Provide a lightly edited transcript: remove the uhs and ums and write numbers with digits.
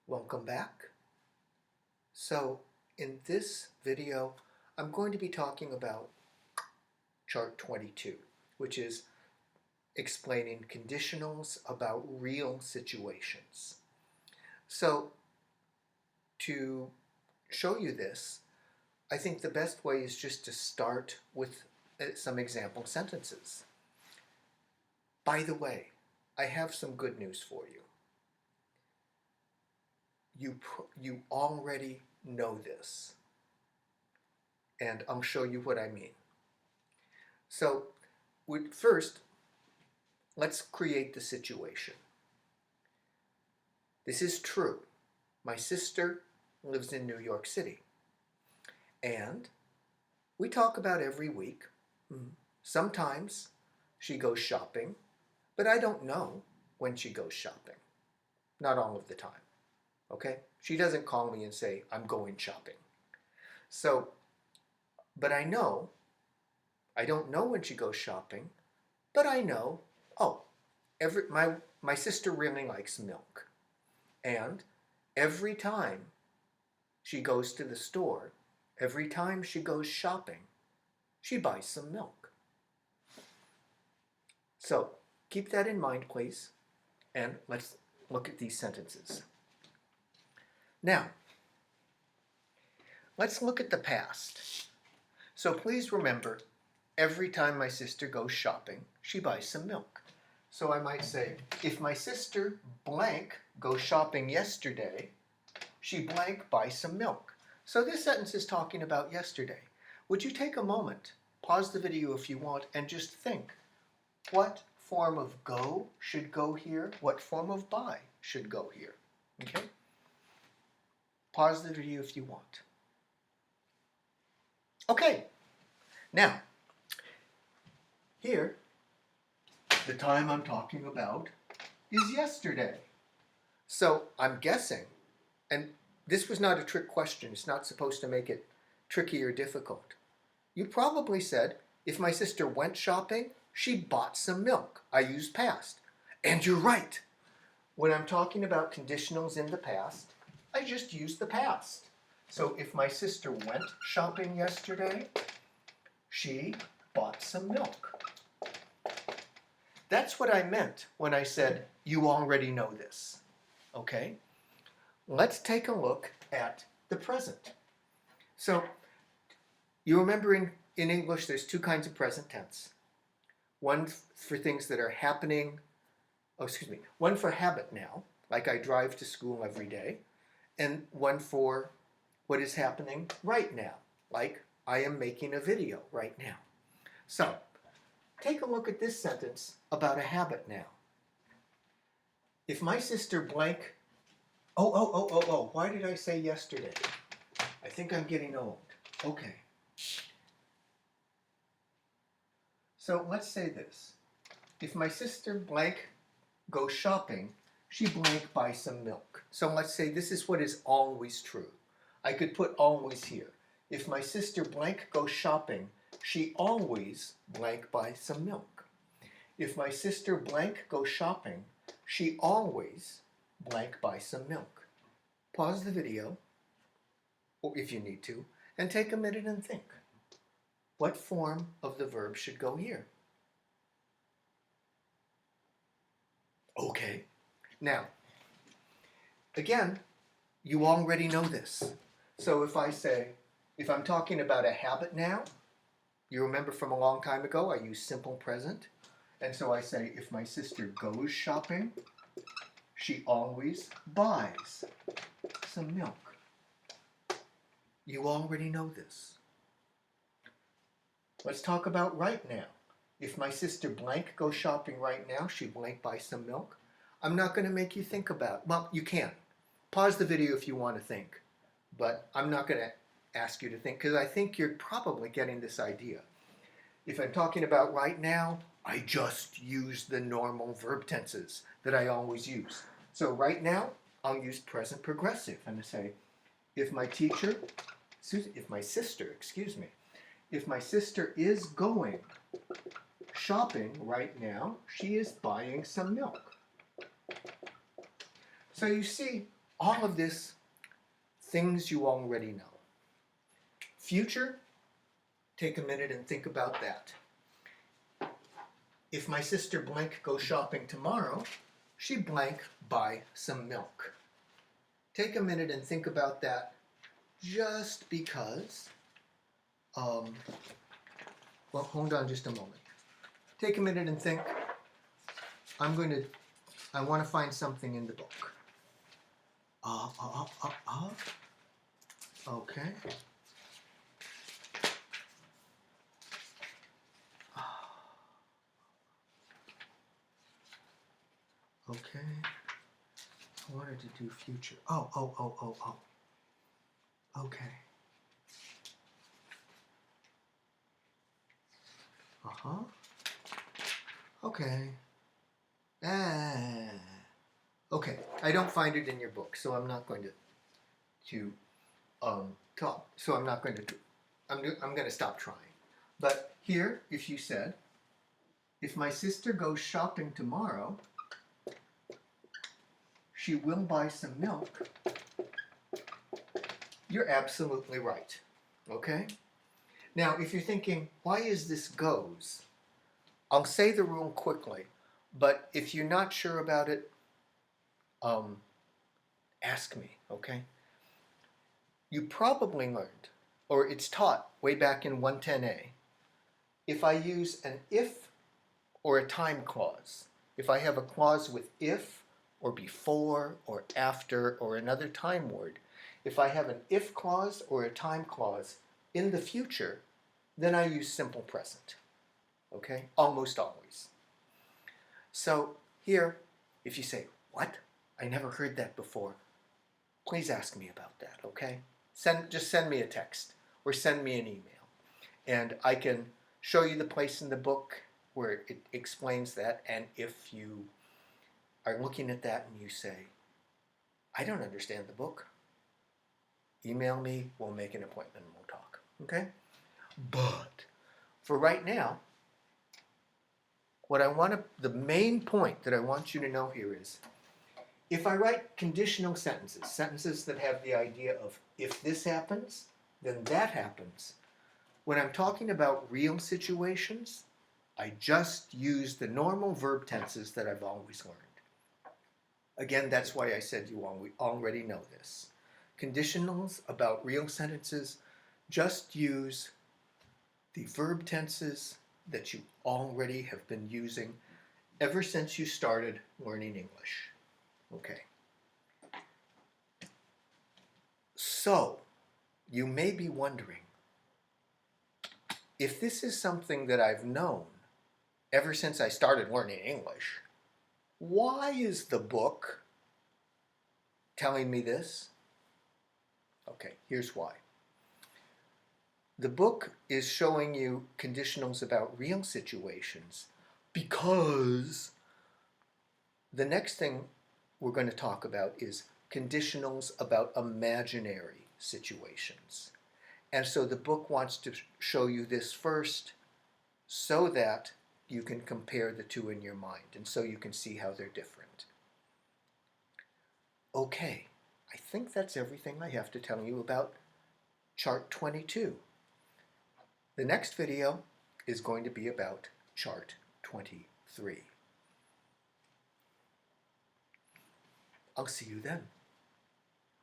Welcome back. So in this video, I'm going to be talking about chart 22, which is explaining conditionals about real situations. So to show you this, I think the best way is just to start with some example sentences. By the way, I have some good news for you. You already know this, and I'll show you what I mean. So first, let's create the situation. This is true. My sister lives in New York City, and we talk about every week. Sometimes she goes shopping, but I don't know when she goes shopping. Not all of the time. Okay? She doesn't call me and say, I'm going shopping. So, but I don't know when she goes shopping, but I know, my sister really likes milk. And every time she goes to the store, every time she goes shopping, she buys some milk. So keep that in mind, please, and let's look at these sentences. Now, let's look at the past. So please remember, every time my sister goes shopping, she buys some milk. So I might say, if my sister blank goes shopping yesterday, she blank buys some milk. So this sentence is talking about yesterday. Would you take a moment, pause the video if you want, and just think, what form of go should go here? What form of buy should go here? Okay? Pause the video if you want. Okay, now, here, the time I'm talking about is yesterday. So I'm guessing, and this was not a trick question, it's not supposed to make it tricky or difficult. You probably said, if my sister went shopping, she bought some milk. I used past. And you're right. When I'm talking about conditionals in the past, I just use the past. So if my sister went shopping yesterday, she bought some milk. That's what I meant when I said, you already know this. Okay? Let's take a look at the present. So you remember in English there's two kinds of present tense. One for things that are happening, one for habit now, like I drive to school every day, and one for what is happening right now, like I am making a video right now. So, take a look at this sentence about a habit now. If my sister blank, why did I say yesterday? I think I'm getting old. Okay. So let's say this. If my sister blank goes shopping, she blank buys some milk. So let's say this is what is always true. I could put always here. If my sister blank goes shopping, she always blank buys some milk. If my sister blank goes shopping, she always blank buys some milk. Pause the video, or if you need to, and take a minute and think. What form of the verb should go here? Okay. Now, again, you already know this. So if I'm talking about a habit now, you remember from a long time ago, I use simple present. And so I say, if my sister goes shopping, she always buys some milk. You already know this. Let's talk about right now. If my sister blank goes shopping right now, she blank buys some milk. I'm not going to make you think about, well, you can. Pause the video if you want to think. But I'm not going to ask you to think, because I think you're probably getting this idea. If I'm talking about right now, I just use the normal verb tenses that I always use. So right now, I'll use present progressive and say, if my sister is going shopping right now, she is buying some milk. So you see, All of this, things you already know. Future, take a minute and think about that. If my sister blank goes shopping tomorrow, she blank buy some milk. Take a minute and think about that just because, well, hold on just a moment. Take a minute and think, I want to find something in the book. Okay. Okay. I wanted to do future. Oh. Okay. Okay. Okay. I don't find it in your book, so I'm not going to talk. So I'm not going to. I'm going to stop trying. But here, if you said, if my sister goes shopping tomorrow, she will buy some milk. You're absolutely right. Okay? Now, if you're thinking, why is this goes? I'll say the rule quickly, but if you're not sure about it, ask me, okay? You probably learned, or it's taught way back in 110A, if I use an if or a time clause, if I have a clause with if or before or after or another time word, if I have an if clause or a time clause in the future, then I use simple present. Okay? Almost always. So here, if you say, what? I never heard that before. Please ask me about that, okay? Just send me a text or send me an email. And I can show you the place in the book where it explains that. And if you are looking at that and you say, I don't understand the book, email me, we'll make an appointment and we'll talk, okay? But for right now, the main point that I want you to know here is, if I write conditional sentences, sentences that have the idea of if this happens, then that happens, when I'm talking about real situations, I just use the normal verb tenses that I've always learned. Again, that's why I said you already know this. Conditionals about real sentences, just use the verb tenses that you already have been using ever since you started learning English. Okay. So, you may be wondering, if this is something that I've known ever since I started learning English, why is the book telling me this? Okay, here's why. The book is showing you conditionals about real situations because the next thing we're going to talk about is conditionals about imaginary situations. And so the book wants to show you this first so that you can compare the two in your mind and so you can see how they're different. Okay, I think that's everything I have to tell you about Chart 22. The next video is going to be about Chart 23. I'll see you then.